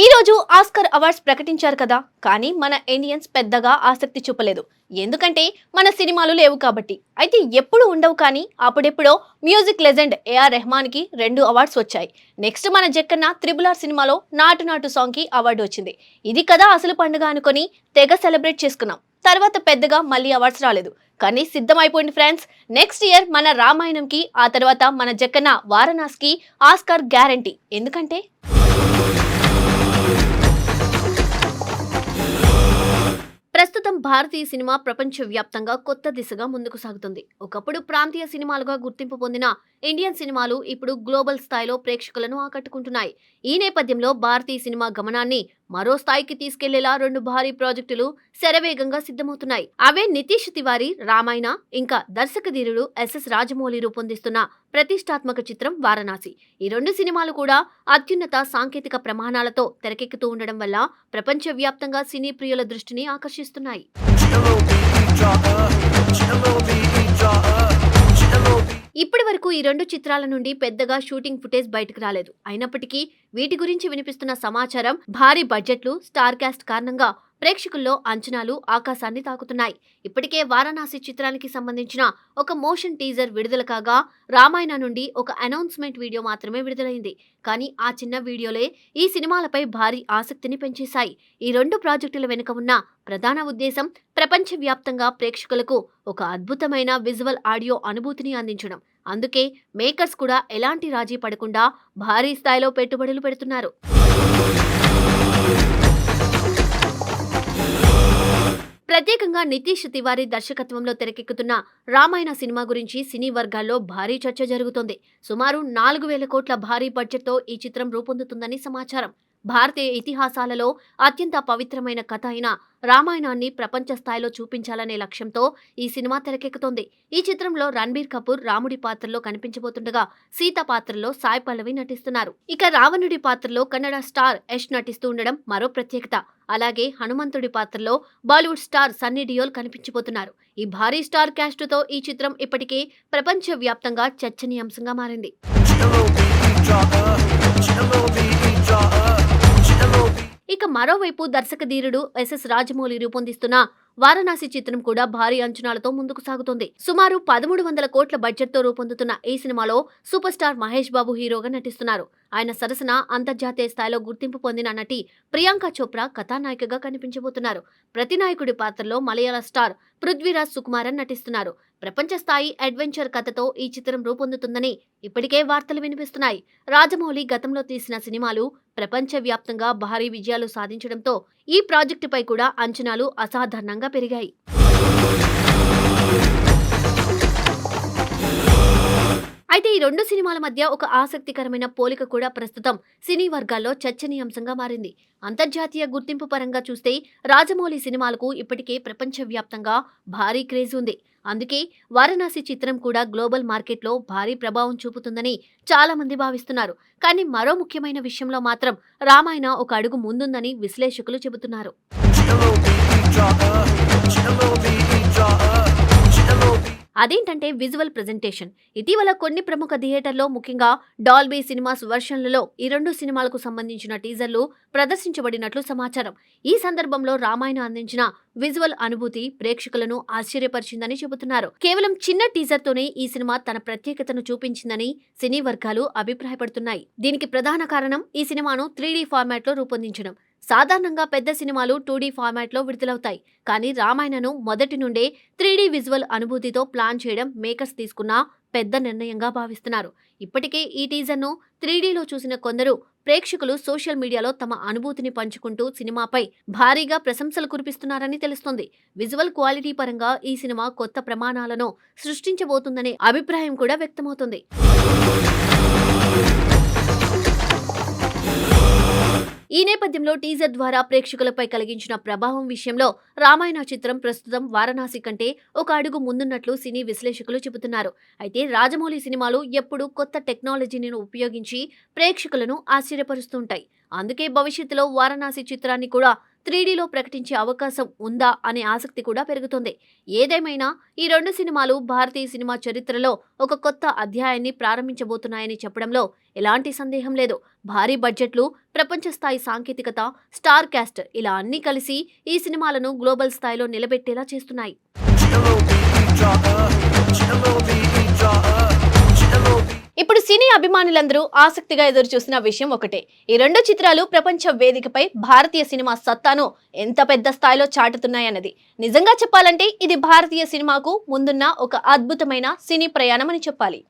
ఈ రోజు Oscar awards ప్రకటించారు కదా, కానీ మన ఇండియన్స్ పెద్దగా ఆసక్తి చూపలేదు. ఎందుకంటే మన సినిమాలు లేవు కాబట్టి. అయితే ఎప్పుడు ఉండవు, కానీ అప్పుడెప్పుడో మ్యూజిక్ లెజెండ్ ఏఆర్ రెహమాన్ కి 2 అవార్డ్స్ వచ్చాయి. నెక్స్ట్ మన జక్కన్న త్రిబుల్ ఆర్ సినిమాలో నాటు నాటు సాంగ్ కి అవార్డు వచ్చింది. ఇది కదా అసలు పండుగ అనుకొని తెగ సెలబ్రేట్ చేసుకున్నాం. తర్వాత పెద్దగా మళ్ళీ అవార్డ్స్ రాలేదు. కానీ సిద్ధమైపోయింది ఫ్రెండ్స్, నెక్స్ట్ ఇయర్ మన రామాయణంకి, ఆ తర్వాత మన జక్కన్న వారణాసికి ఆస్కార్ గ్యారంటీ. ఎందుకంటే ప్రస్తుతం భారతీయ సినిమా ప్రపంచవ్యాప్తంగా కొత్త దిశగా ముందుకు సాగుతుంది. ఒకప్పుడు ప్రాంతీయ సినిమాలుగా గుర్తింపు పొందిన ఇండియన్ సినిమాలు ఇప్పుడు గ్లోబల్ స్థాయిలో ప్రేక్షకులను ఆకట్టుకుంటున్నాయి. ఈ నేపథ్యంలో భారతీయ సినిమా గమనాన్ని మరో స్థాయికి తీసుకెళ్లేలా 2 భారీ ప్రాజెక్టులు శరవేగంగా సిద్ధమవుతున్నాయి. అవే నితీష్ తివారీ రామాయణ, ఇంకా దర్శకధీరుడు ఎస్ఎస్ రాజమౌళి రూపొందిస్తున్న ప్రతిష్టాత్మక చిత్రం వారణాసి. ఈ 2 సినిమాలు కూడా అత్యున్నత సాంకేతిక ప్రమాణాలతో తెరకెక్కుతూ ఉండడం వల్ల ప్రపంచవ్యాప్తంగా సినీ ప్రియుల దృష్టిని ఆకర్షిస్తున్నాయి. ఇప్పటి వరకు ఈ 2 చిత్రాల నుండి పెద్దగా షూటింగ్ ఫుటేజ్ బయటకు రాలేదు. అయినప్పటికీ వీటి గురించి వినిపిస్తున్న సమాచారం, భారీ బడ్జెట్లు, స్టార్ కాస్ట్ కారణంగా ప్రేక్షకుల్లో అంచనాలు ఆకాశాన్ని తాకుతున్నాయి. ఇప్పటికే వారణాసి చిత్రానికి సంబంధించిన ఒక మోషన్ టీజర్ విడుదల కాగా, రామాయణ నుండి ఒక అనౌన్స్మెంట్ వీడియో మాత్రమే విడుదలైంది. కానీ ఆ చిన్న వీడియోలే ఈ సినిమాలపై భారీ ఆసక్తిని పెంచేశాయి. ఈ 2 ప్రాజెక్టుల వెనుక ఉన్న ప్రధాన ఉద్దేశం ప్రపంచవ్యాప్తంగా ప్రేక్షకులకు ఒక అద్భుతమైన విజువల్ ఆడియో అనుభూతిని అందించడం. అందుకే మేకర్స్ కూడా ఎలాంటి రాజీ పడకుండా భారీ స్థాయిలో పెట్టుబడులు పెడుతున్నారు. ప్రత్యేకంగా నితీష్ తివారీ దర్శకత్వంలో తెరకెక్కుతున్న రామాయణ సినిమా గురించి సినీ వర్గాల్లో భారీ చర్చ జరుగుతోంది. సుమారు 4,000 కోట్ల భారీ బడ్జెట్తో ఈ చిత్రం రూపొందుతుందని సమాచారం. భారతీయ ఇతిహాసాలలో అత్యంత పవిత్రమైన కథ అయిన రామాయణాన్ని ప్రపంచ స్థాయిలో చూపించాలనే లక్ష్యంతో ఈ సినిమా తెరకెక్కుతోంది. ఈ చిత్రంలో రణబీర్ కపూర్ రాముడి పాత్రలో కనిపించబోతుండగా, సీత పాత్రలో సాయి పల్లవి నటిస్తున్నారు. ఇక రావణుడి పాత్రలో కన్నడ స్టార్ యష్ నటిస్తూ ఉండడం మరో ప్రత్యేకత. అలాగే హనుమంతుడి పాత్రలో బాలీవుడ్ స్టార్ సన్నీ డియోల్ కనిపించబోతున్నారు. ఈ భారీ స్టార్ క్యాస్ట్ తో ఈ చిత్రం ఇప్పటికే ప్రపంచవ్యాప్తంగా చర్చనీయాంశంగా మారింది. ఇక మరోవైపు దర్శకధీరుడు ఎస్ఎస్ రాజమౌళి రూపొందిస్తున్న వారణాసి చిత్రం కూడా భారీ అంచనాలతో ముందుకు సాగుతోంది. సుమారు 1,300 కోట్ల బడ్జెట్తో రూపొందుతున్న ఈ సినిమాలో సూపర్ స్టార్ మహేష్ బాబు హీరోగా నటిస్తున్నారు. ఆయన సరసన అంతర్జాతీయ స్థాయిలో గుర్తింపు పొందిన నటి ప్రియాంక చోప్రా కథానాయికగా కనిపించబోతున్నారు. ప్రతినాయకుడి పాత్రలో మలయాళ స్టార్ పృథ్వీరాజ్ సుకుమారన్ నటిస్తున్నారు. ప్రపంచ స్థాయి అడ్వెంచర్ కథతో ఈ చిత్రం రూపొందుతుందని ఇప్పటికే వార్తలు వినిపిస్తున్నాయి. రాజమౌళి గతంలో తీసిన సినిమాలు ప్రపంచవ్యాప్తంగా భారీ విజయాలు సాధించడంతో ఈ ప్రాజెక్టుపై కూడా అంచనాలు అసాధారణంగా పెరిగాయి. అయితే ఈ 2 సినిమాల మధ్య ఒక ఆసక్తికరమైన పోలిక కూడా ప్రస్తుతం సినీ వర్గాల్లో చర్చనీయాంశంగా మారింది. అంతర్జాతీయ గుర్తింపు పరంగా చూస్తే రాజమౌళి సినిమాలకు ఇప్పటికే ప్రపంచవ్యాప్తంగా భారీ క్రేజ్ ఉంది. అందుకే వారణాసి చిత్రం కూడా గ్లోబల్ మార్కెట్లో భారీ ప్రభావం చూపుతుందని చాలా మంది భావిస్తున్నారు. కానీ మరో ముఖ్యమైన విషయంలో మాత్రం రామాయణ ఒక అడుగు ముందుందని విశ్లేషకులు చెబుతున్నారు. అదేంటంటే విజువల్ ప్రెజెంటేషన్. ఇటీవల కొన్ని ప్రముఖ థియేటర్లో, ముఖ్యంగా డాల్బీ సినిమాస్ వెర్షన్లలో ఈ 2 సినిమాలకు సంబంధించిన టీజర్లు ప్రదర్శించబడినట్లు సమాచారం. ఈ సందర్భంలో రామాయణ అందించిన విజువల్ అనుభూతి ప్రేక్షకులను ఆశ్చర్యపరిచిందని చెబుతున్నారు. కేవలం చిన్న టీజర్తోనే ఈ సినిమా తన ప్రత్యేకతను చూపించిందని సినీ వర్గాలు అభిప్రాయపడుతున్నాయి. దీనికి ప్రధాన కారణం ఈ సినిమాను 3D ఫార్మాట్లో రూపొందించడం. సాధారణంగా పెద్ద సినిమాలు 2D ఫార్మాట్లో విడుదలవుతాయి. కానీ రామాయణను మొదటి నుండే 3D విజువల్ అనుభూతితో ప్లాన్ చేయడం మేకర్స్ తీసుకున్న పెద్ద నిర్ణయంగా భావిస్తున్నారు. ఇప్పటికే ఈ టీజర్ను 3Dలో చూసిన కొందరు ప్రేక్షకులు సోషల్ మీడియాలో తమ అనుభూతిని పంచుకుంటూ సినిమాపై భారీగా ప్రశంసలు కురిపిస్తున్నారని తెలుస్తోంది. విజువల్ క్వాలిటీ పరంగా ఈ సినిమా కొత్త ప్రమాణాలను సృష్టించబోతుందనే అభిప్రాయం కూడా వ్యక్తమవుతుంది. ఈ నేపథ్యంలో టీజర్ ద్వారా ప్రేక్షకులపై కలిగించిన ప్రభావం విషయంలో రామాయణ చిత్రం ప్రస్తుతం వారణాసి కంటే ఒక అడుగు ముందున్నట్లు సినీ విశ్లేషకులు చెబుతున్నారు. అయితే రాజమౌళి సినిమాలు ఎప్పుడూ కొత్త టెక్నాలజీని ఉపయోగించి ప్రేక్షకులను ఆశ్చర్యపరుస్తుంటాయి. అందుకే భవిష్యత్తులో వారణాసి చిత్రాన్ని కూడా 3Dలో ప్రకటించే అవకాశం ఉందా అనే ఆసక్తి కూడా పెరుగుతుంది. ఏదేమైనా ఈ రెండు సినిమాలు భారతీయ సినిమా చరిత్రలో ఒక కొత్త అధ్యాయాన్ని ప్రారంభించబోతున్నాయని చెప్పడంలో ఎలాంటి సందేహం లేదు. భారీ బడ్జెట్లు, ప్రపంచ స్థాయి సాంకేతికత, స్టార్ క్యాస్ట్ ఇలా అన్నీ కలిసి ఈ సినిమాలను గ్లోబల్ స్థాయిలో నిలబెట్టేలా చేస్తున్నాయి. ఇప్పుడు సినీ అభిమానులందరూ ఆసక్తిగా ఎదురు చూసిన విషయం ఒకటే. ఈ రెండు చిత్రాలు ప్రపంచ వేదికపై భారతీయ సినిమా సత్తాను ఎంత పెద్ద స్థాయిలో చాటుతున్నాయన్నది. నిజంగా చెప్పాలంటే ఇది భారతీయ సినిమాకు ముందున్న ఒక అద్భుతమైన సినీ ప్రయాణం అని చెప్పాలి.